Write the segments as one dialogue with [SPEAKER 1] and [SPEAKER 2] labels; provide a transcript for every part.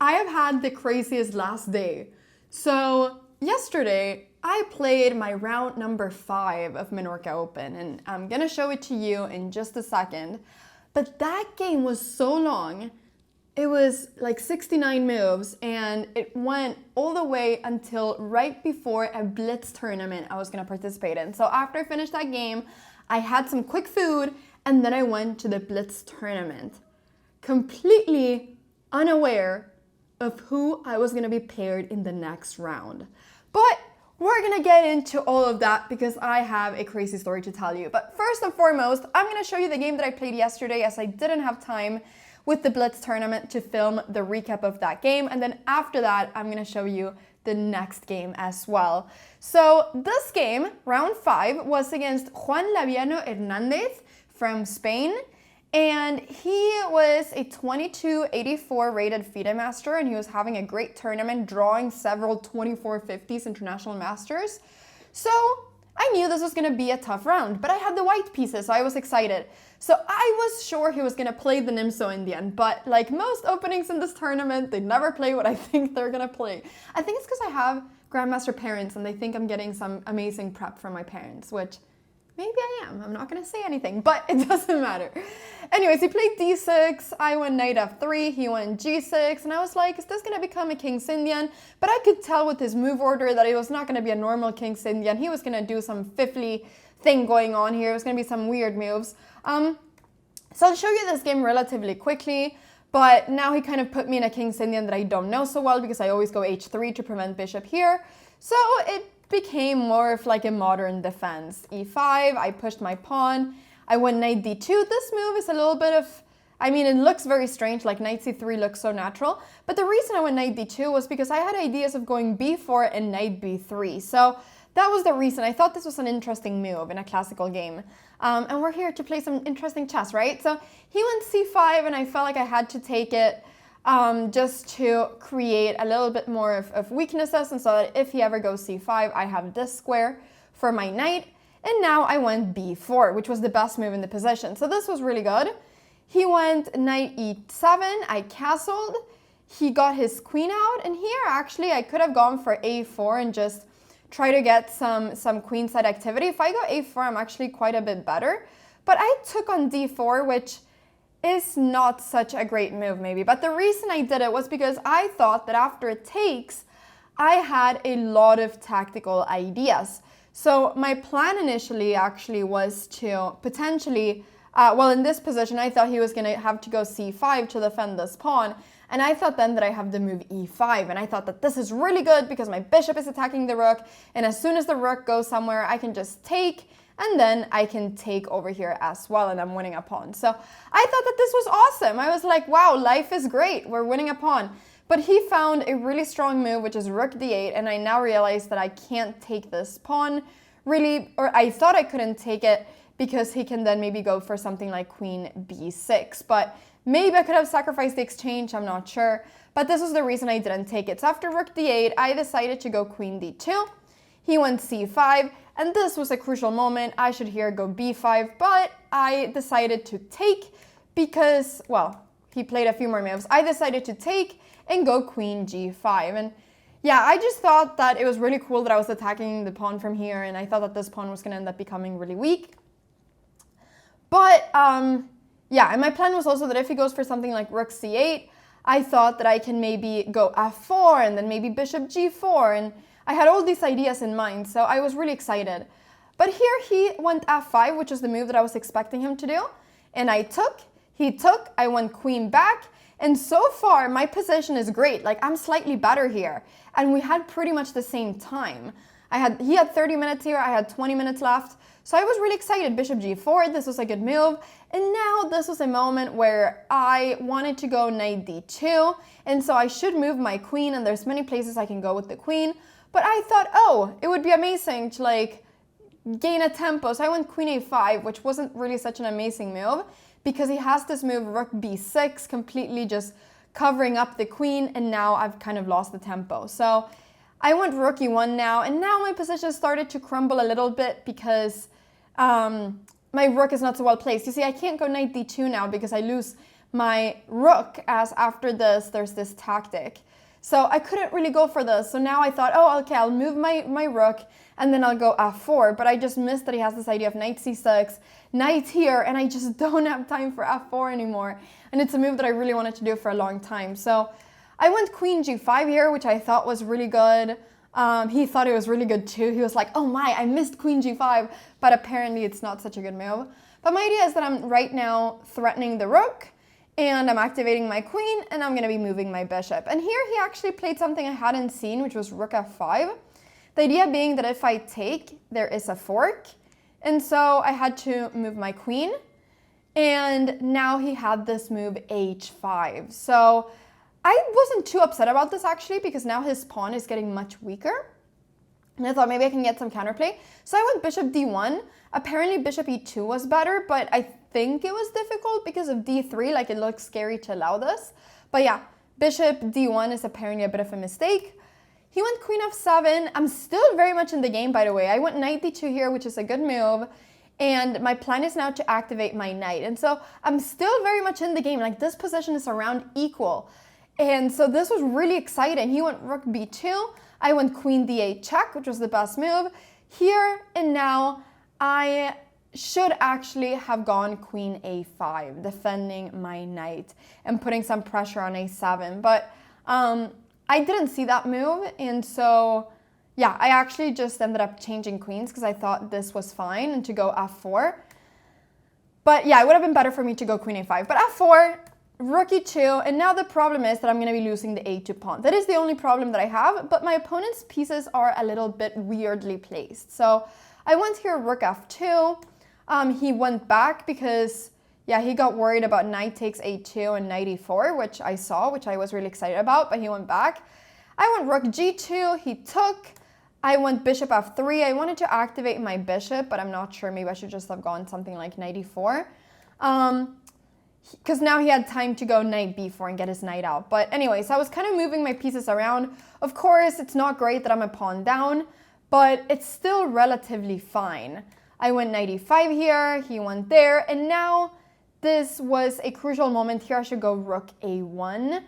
[SPEAKER 1] I have had the craziest last day. So yesterday I played my round number 5 of Menorca Open, and I'm gonna show it to you in just a second. But that game was so long. It was like 69 moves, and it went all the way until right before a blitz tournament I was gonna participate in. So after I finished that game, I had some quick food, and then I went to the blitz tournament, completely unaware of who I was gonna be paired in the next round. But we're gonna get into all of that because I have a crazy story to tell you. But first and foremost, I'm gonna show you the game that I played yesterday, as I didn't have time with the Blitz tournament to film the recap of that game. And then after that, I'm gonna show you the next game as well. So this game, round 5, was against Juan Laviano Hernandez from Spain. And he was a 2284 rated FIDE master, and he was having a great tournament, drawing several 2450s international masters. So I knew this was gonna be a tough round, but I had the white pieces, so I was excited. So I was sure he was gonna play the Nimzo Indian, but like most openings in this tournament, they never play what I think they're gonna play. I think it's because I have Grandmaster parents and they think I'm getting some amazing prep from my parents, which maybe I am. I'm not gonna say anything, but it doesn't matter. Anyways, he played d6, I went knight f3, he went g6, and I was like, is this gonna become a King's Indian? But I could tell with his move order that it was not gonna be a normal King's Indian. He was gonna do some fiddly thing going on here. It was gonna be some weird moves. So I'll show you this game relatively quickly, but now he kind of put me in a King's Indian that I don't know so well because I always go h3 to prevent bishop here. So it became more of like a modern defense. e5, I pushed my pawn, I went knight d2. This move is a little bit of, I mean, it looks very strange, like knight c3 looks so natural, but the reason I went knight d2 was because I had ideas of going b4 and knight b3. So that was the reason. I thought this was an interesting move in a classical game. And we're here to play some interesting chess, right? So he went c5, and I felt like I had to take it just to create a little bit more of weaknesses, and so that if he ever goes c5, I have this square for my knight. And now I went b4, which was the best move in the position. So this was really good. He went knight e7, I castled, he got his queen out, and here actually I could have gone for a4 and just try to get some queenside activity. If I go a4, I'm actually quite a bit better. But I took on d4, which is not such a great move maybe. But the reason I did it was because I thought that after it takes, I had a lot of tactical ideas. So my plan initially actually was to potentially, well, in this position, I thought he was gonna have to go c5 to defend this pawn. And I thought then that I have the move e5, and I thought that this is really good because my bishop is attacking the rook, and as soon as the rook goes somewhere, I can just take, and then I can take over here as well, and I'm winning a pawn. So I thought that this was awesome. I was like, wow, life is great. We're winning a pawn. But he found a really strong move, which is rook d8, and I now realize that I can't take this pawn really, or I thought I couldn't take it because he can then maybe go for something like queen b6. But maybe I could have sacrificed the exchange, I'm not sure. But this was the reason I didn't take it. So after rook d8, I decided to go queen d2. He went c5, and this was a crucial moment. I should here go b5, but I decided to take because, well, he played a few more moves. I decided to take and go queen g5. And yeah, I just thought that it was really cool that I was attacking the pawn from here, and I thought that this pawn was going to end up becoming really weak. But yeah, and my plan was also that if he goes for something like rook c8, I thought that I can maybe go f4 and then maybe bishop g4, and I had all these ideas in mind, so I was really excited. But here he went f5, which is the move that I was expecting him to do, and I took, he took, I went queen back, and so far my position is great. Like, I'm slightly better here, and we had pretty much the same time. He had 30 minutes here, I had 20 minutes left. So I was really excited. Bishop g4, this was a good move. And now this was a moment where I wanted to go knight d2. And so I should move my queen, and there's many places I can go with the queen. But I thought, oh, it would be amazing to like gain a tempo. So I went queen a5, which wasn't really such an amazing move because he has this move rook b6, completely just covering up the queen. And now I've kind of lost the tempo. So I went rook e1 now, and now my position started to crumble a little bit because my rook is not so well placed. You see, I can't go knight d2 now because I lose my rook, as after this, there's this tactic. So I couldn't really go for this. So now I thought, oh, okay, I'll move my rook and then I'll go f4. But I just missed that he has this idea of knight c6, knight here, and I just don't have time for f4 anymore. And it's a move that I really wanted to do for a long time. So I went queen g5 here, which I thought was really good. He thought it was really good too. He was like, oh my, I missed queen g5, but apparently it's not such a good move. But my idea is that I'm right now threatening the rook, and I'm activating my queen, and I'm gonna be moving my bishop. And here he actually played something I hadn't seen, which was rook f5. The idea being that if I take, there is a fork. And so I had to move my queen. And now he had this move h5. So I wasn't too upset about this actually, because now his pawn is getting much weaker. And I thought maybe I can get some counterplay. So I went bishop d1. Apparently bishop e2 was better, but I think it was difficult because of d3. Like, it looks scary to allow this. But yeah, bishop d1 is apparently a bit of a mistake. He went queen f7. I'm still very much in the game, by the way. I went knight d2 here, which is a good move. And my plan is now to activate my knight. And so I'm still very much in the game. Like, this position is around equal. And so this was really exciting. He went rook b2. I went queen d8 check, which was the best move. Here and now, I should actually have gone queen a5, defending my knight and putting some pressure on a7. But I didn't see that move. And so, yeah, I actually just ended up changing queens because I thought this was fine and to go f4. But yeah, it would have been better for me to go queen a5. But f4, rook e2, and now the problem is that I'm going to be losing the a2 pawn. That is the only problem that I have, but my opponent's pieces are a little bit weirdly placed. So I went here rook f2. He went back because, yeah, he got worried about knight takes a2 and knight e4, which I saw, which I was really excited about, but he went back. I went rook g2, he took. I went bishop f3. I wanted to activate my bishop, but I'm not sure. Maybe I should just have gone something like knight e4. Because now he had time to go knight b4 and get his knight out. But anyways, I was kind of moving my pieces around. Of course, it's not great that I'm a pawn down, but it's still relatively fine. I went knight e5 here, he went there, and now this was a crucial moment. Here I should go rook a1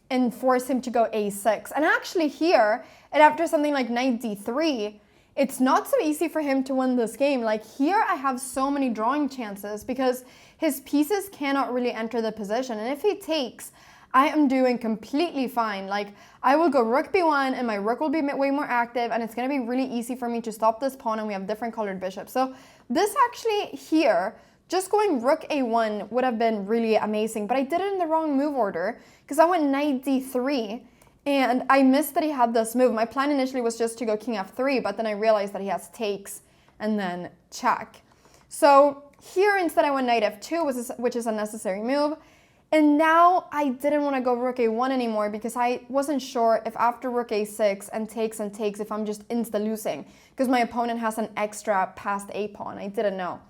[SPEAKER 1] and force him to go a6. And actually here, and after something like knight d3, it's not so easy for him to win this game. Like, here I have so many drawing chances because his pieces cannot really enter the position. And if he takes, I am doing completely fine. Like, I will go rook b1 and my rook will be way more active, and it's going to be really easy for me to stop this pawn, and we have different colored bishops. So this actually here, just going rook a1 would have been really amazing, but I did it in the wrong move order because I went knight d3 and I missed that he had this move. My plan initially was just to go king f3, but then I realized that he has takes and then check. So here instead I went knight f2, which is a necessary move. And now I didn't want to go rook a1 anymore because I wasn't sure if after rook a6 and takes, if I'm just insta-losing because my opponent has an extra passed a pawn. I didn't know.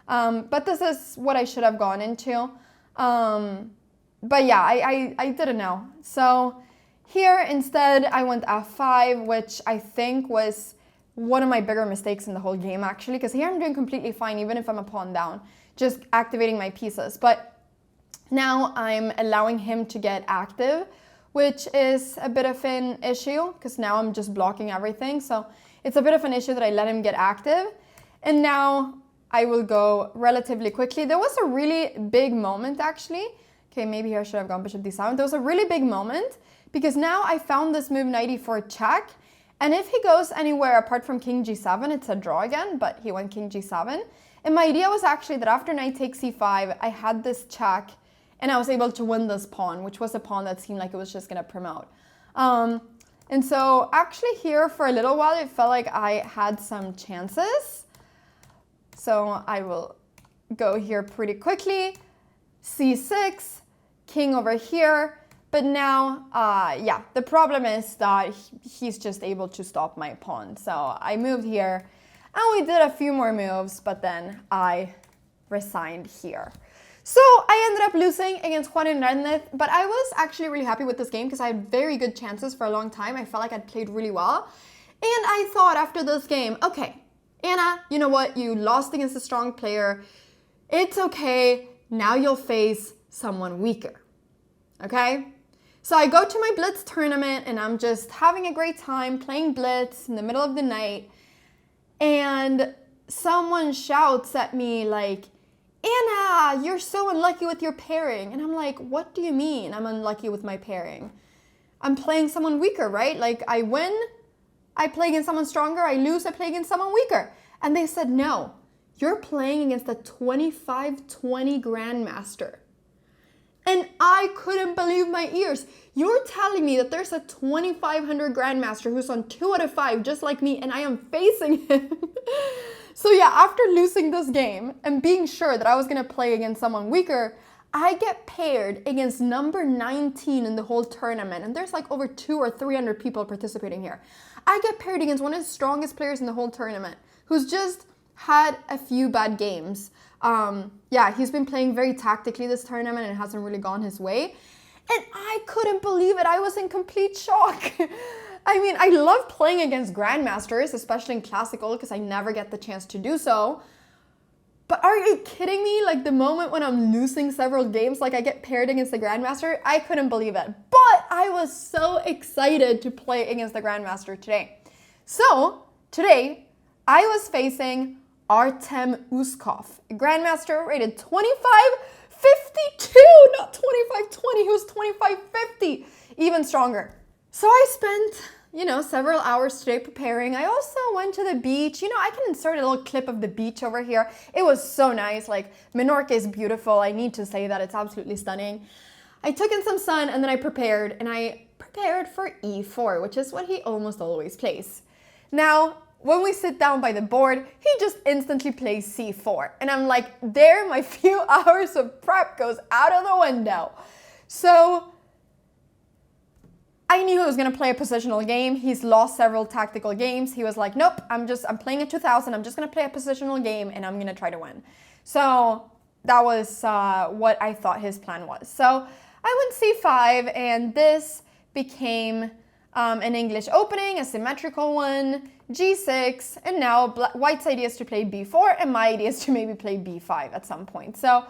[SPEAKER 1] But this is what I should have gone into. But yeah, I didn't know. So here instead I went f5, which I think was one of my bigger mistakes in the whole game actually, because here I'm doing completely fine even if I'm a pawn down, just activating my pieces. But now I'm allowing him to get active, which is a bit of an issue because now I'm just blocking everything. So it's a bit of an issue that I let him get active. And now I will go relatively quickly. There was a really big moment actually. Okay, maybe here I should have gone bishop d7. There was a really big moment because now I found this move knight e4 check. And if he goes anywhere apart from king g7, it's a draw again, but he went king g7. And my idea was actually that after knight takes c5, I had this check and I was able to win this pawn, which was a pawn that seemed like it was just gonna promote. And so actually here for a little while, it felt like I had some chances. So I will go here pretty quickly, c6, king over here. But now, yeah, the problem is that he's just able to stop my pawn. So I moved here and we did a few more moves, but then I resigned here. So I ended up losing against Juan Hernandez, but I was actually really happy with this game because I had very good chances for a long time. I felt like I'd played really well. And I thought after this game, okay, Anna, you know what? You lost against a strong player. It's okay. now you'll face someone weaker. Okay? So I go to my Blitz tournament and I'm just having a great time playing Blitz in the middle of the night. And someone shouts at me like, Anna, you're so unlucky with your pairing. And I'm like, what do you mean I'm unlucky with my pairing? I'm playing someone weaker, right? Like I win, I play against someone stronger. I lose, I play against someone weaker. And they said, no, you're playing against a 25-20 Grandmaster. And I couldn't believe my ears. You're telling me that there's a 2500 Grandmaster who's on 2 out of 5, just like me, and I am facing him. So yeah, after losing this game and being sure that I was gonna play against someone weaker, I get paired against number 19 in the whole tournament. And there's like over 200 or 300 people participating here. I get paired against one of the strongest players in the whole tournament, who's just had a few bad games. Yeah, he's been playing very tactically this tournament and it hasn't really gone his way. And I couldn't believe it. I was in complete shock. I mean, I love playing against Grandmasters, especially in Classical, because I never get the chance to do so. But are you kidding me? Like the moment when I'm losing several games, like I get paired against the Grandmaster, I couldn't believe it. But I was so excited to play against the Grandmaster today. So today, I was facing Artem Uskov, a Grandmaster rated 2552, not 2520, he was 2550, even stronger. So I spent, several hours today preparing. I also went to the beach. I can insert a little clip of the beach over here. It was so nice. Like, Menorca is beautiful. I need to say that. It's absolutely stunning. I took in some sun and then I prepared for e4, which is what he almost always plays. Now, when we sit down by the board, he just instantly plays c4. And I'm like, there, my few hours of prep goes out of the window. So I knew he was gonna play a positional game. He's lost several tactical games. He was like, nope, I'm playing at 2000. I'm just gonna play a positional game and I'm gonna try to win. So that was what I thought his plan was. So I went c5 and this became an English opening, a symmetrical one, g6, and now White's idea is to play b4 and my idea is to maybe play b5 at some point. So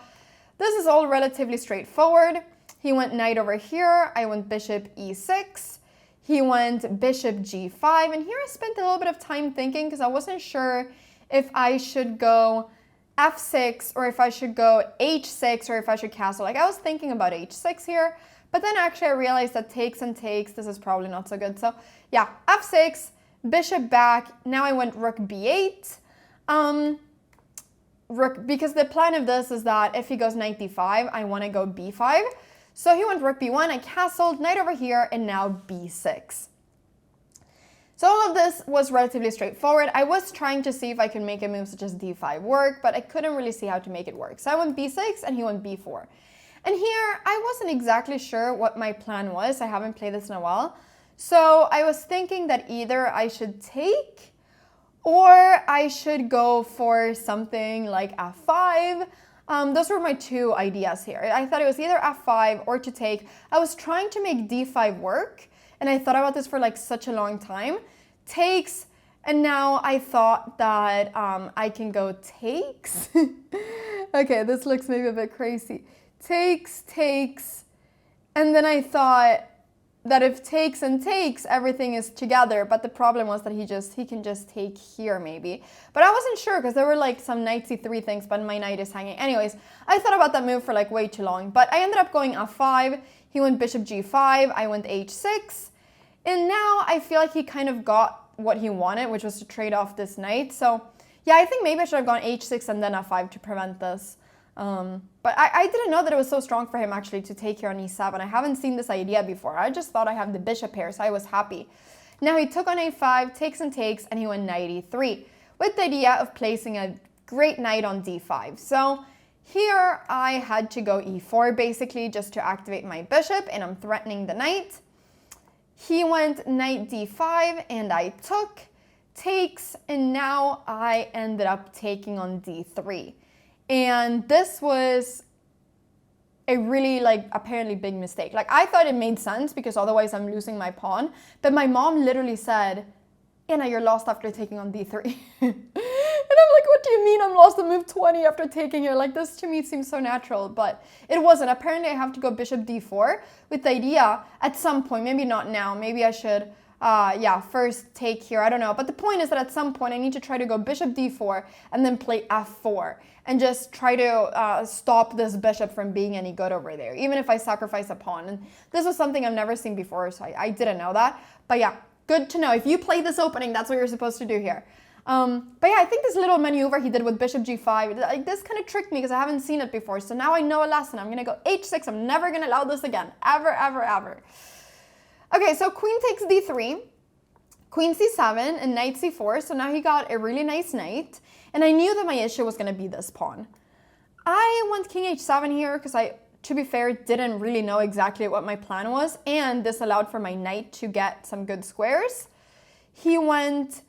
[SPEAKER 1] this is all relatively straightforward. He went knight over here, I went bishop e6, he went bishop g5, and here I spent a little bit of time thinking because I wasn't sure if I should go f6 or if I should go h6 or if I should castle. Like I was thinking about h6 here, but then actually I realized that takes and takes, this is probably not so good. So yeah, f6, bishop back, now I went rook b8. Because the plan of this is that if he goes knight d5, I want to go b5. So he went rook b1, I castled, knight over here, and now b6. So all of this was relatively straightforward. I was trying to see if I could make a move such as d5 work, but I couldn't really see how to make it work. So I went b6 and he went b4. And here, I wasn't exactly sure what my plan was. I haven't played this in a while. So I was thinking that either I should take or I should go for something like f5. Those were my two ideas here. I thought it was either f5 or to take. I was trying to make d5 work, and I thought about this for like such a long time. Takes, and now I thought that I can go takes. Okay, this looks maybe a bit crazy. Takes, and then I thought that if takes and takes, everything is together, but the problem was that he can just take here maybe. But I wasn't sure because there were like some knight c3 things, but my knight is hanging. Anyways, I thought about that move for like way too long, but I ended up going f5, he went bishop g5, I went h6, and now I feel like he kind of got what he wanted, which was to trade off this knight. So yeah, I think maybe I should have gone h6 and then f5 to prevent this. But I didn't know that it was so strong for him actually to take here on e7. I haven't seen this idea before. I just thought I have the bishop here, so I was happy. Now he took on a5, takes and takes, and he went knight e3 with the idea of placing a great knight on d5. So here I had to go e4 basically just to activate my bishop, and I'm threatening the knight. He went knight d5 and I took, takes, and now I ended up taking on d3. And this was a really apparently big mistake. Like I thought it made sense because otherwise I'm losing my pawn. But my mom literally said, Anna, you're lost after taking on d3. And I'm like, what do you mean I'm lost on move 20 after taking here? Like, this to me seems so natural, but it wasn't. Apparently, I have to go bishop d4 with the idea at some point, maybe not now, maybe I should, first take here, I don't know. But the point is that at some point, I need to try to go bishop d4 and then play f4 and just try to stop this bishop from being any good over there, even if I sacrifice a pawn. And this was something I've never seen before, so I didn't know that. But yeah, good to know. If you play this opening, that's what you're supposed to do here. But yeah, I think this little maneuver he did with bishop g5, like, this kind of tricked me because I haven't seen it before. So now I know a lesson. I'm going to go h6. I'm never going to allow this again. Ever, ever, ever. Okay, so queen takes d3, queen c7, and knight c4. So now he got a really nice knight. And I knew that my issue was going to be this pawn. I went king h7 here because I, to be fair, didn't really know exactly what my plan was. And this allowed for my knight to get some good squares. He went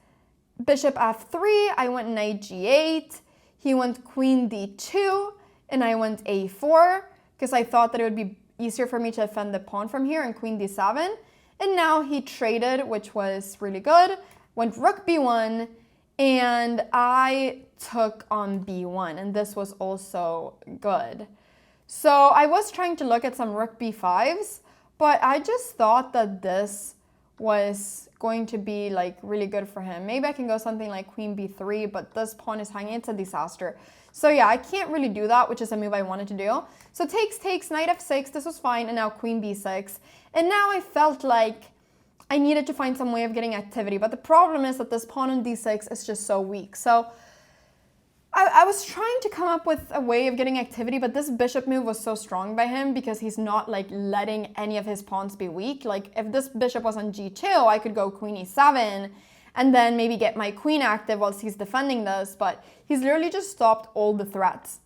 [SPEAKER 1] bishop f3, I went knight g8, he went queen d2, and I went a4 because I thought that it would be easier for me to defend the pawn from here, and queen d7. And now he traded, which was really good, went rook b1, and I took on b1, and this was also good. So I was trying to look at some rook b5s, but I just thought that this was going to be like really good for him. Maybe I can go something like queen b3, but this pawn is hanging. It's a disaster. So yeah, I can't really do that, which is a move I wanted to do. So takes, knight f6, this was fine, and now queen b6. And now I felt like I needed to find some way of getting activity, but the problem is that this pawn on d6 is just so weak. So I was trying to come up with a way of getting activity, but this bishop move was so strong by him because he's not like letting any of his pawns be weak. Like if this bishop was on g2, I could go queen e7 and then maybe get my queen active whilst he's defending this, but he's literally just stopped all the threats.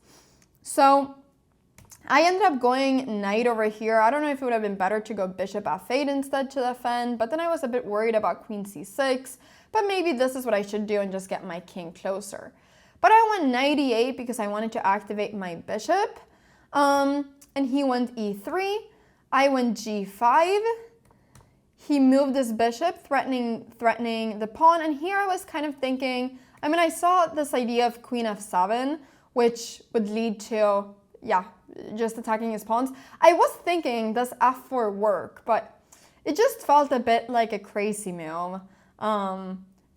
[SPEAKER 1] So I ended up going knight over here. I don't know if it would have been better to go bishop f8 instead to defend, but then I was a bit worried about queen c6, but maybe this is what I should do and just get my king closer. But I went knight e8 because I wanted to activate my bishop. And he went e3. I went g5. He moved this bishop, threatening the pawn. And here I was kind of thinking, I mean, I saw this idea of queen f7, which would lead to, yeah, just attacking his pawns. I was thinking, does f4 work? But it just felt a bit like a crazy move.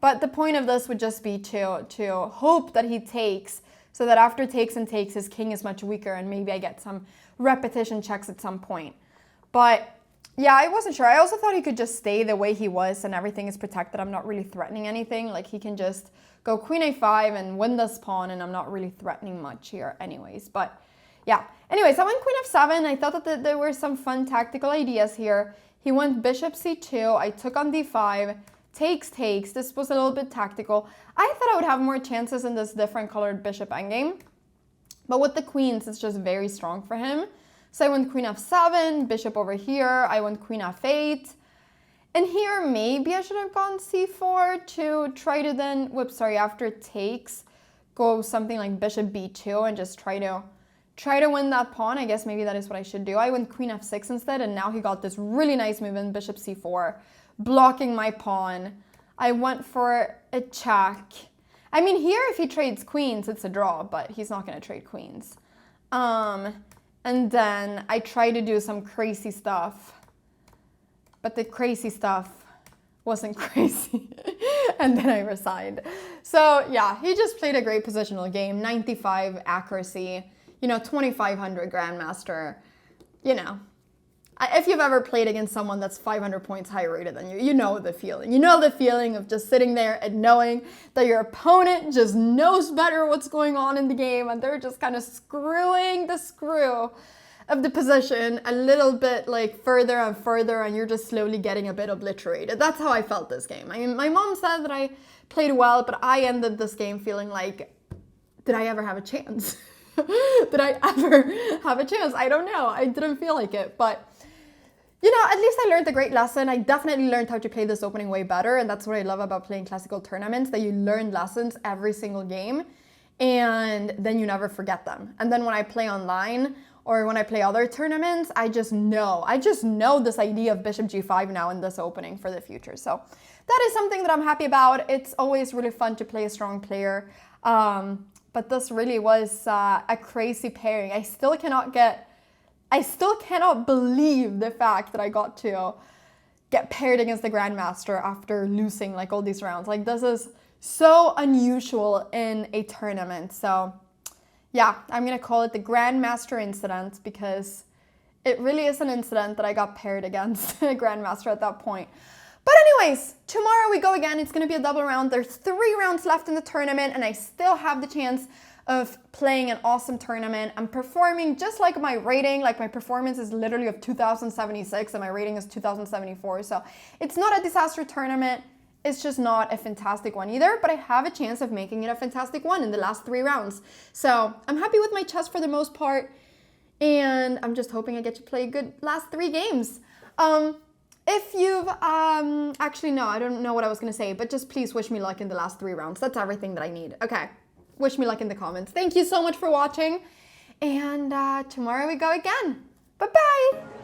[SPEAKER 1] But the point of this would just be to hope that he takes, so that after takes and takes, his king is much weaker and maybe I get some repetition checks at some point. But yeah, I wasn't sure. I also thought he could just stay the way he was and everything is protected. I'm not really threatening anything. Like he can just go queen a5 and win this pawn and I'm not really threatening much here anyways. But yeah, anyways, I went queen f7. I thought that there were some fun tactical ideas here. He went bishop c2. I took on d5. Takes. This was a little bit tactical. I thought I would have more chances in this different colored bishop endgame. But with the queens, it's just very strong for him. So I went queen f7, bishop over here. I went queen f8. And here, maybe I should have gone c4 to try to then, after takes, go something like bishop b2 and just try to win that pawn. I guess maybe that is what I should do. I went queen f6 instead, and now he got this really nice move in bishop c4. Blocking my pawn. I went for a check. I mean, here if he trades queens, it's a draw, but he's not going to trade queens. And then I try to do some crazy stuff, but the crazy stuff wasn't crazy. And then I resigned. So yeah, he just played a great positional game, 95 accuracy, 2500 Grandmaster, If you've ever played against someone that's 500 points higher rated than you, you know the feeling. You know the feeling of just sitting there and knowing that your opponent just knows better what's going on in the game and they're just kind of screwing the screw of the position a little bit like further and further, and you're just slowly getting a bit obliterated. That's how I felt this game. I mean, my mom said that I played well, but I ended this game feeling like, did I ever have a chance? Did I ever have a chance? I don't know. I didn't feel like it, but at least I learned a great lesson. I definitely learned how to play this opening way better, and that's what I love about playing classical tournaments, that you learn lessons every single game, and then you never forget them. And then when I play online, or when I play other tournaments, I just know this idea of bishop g5 now in this opening for the future. So that is something that I'm happy about. It's always really fun to play a strong player. But this really was a crazy pairing. I still cannot believe the fact that I got to get paired against the Grandmaster after losing like all these rounds. Like, this is so unusual in a tournament. So yeah, I'm gonna call it the Grandmaster Incident because it really is an incident that I got paired against a Grandmaster at that point. But anyways, tomorrow we go again. It's gonna be a double round. There's 3 rounds left in the tournament and I still have the chance of playing an awesome tournament. I'm performing just like my rating, like my performance is literally of 2076 and my rating is 2074. So it's not a disaster tournament. It's just not a fantastic one either, but I have a chance of making it a fantastic one in the last 3 rounds. So I'm happy with my chess for the most part. And I'm just hoping I get to play a good last 3 games. If you've, actually no, I don't know what I was gonna say, but just please wish me luck in the last 3 rounds. That's everything that I need. Okay, wish me luck in the comments. Thank you so much for watching. And tomorrow we go again. Bye-bye.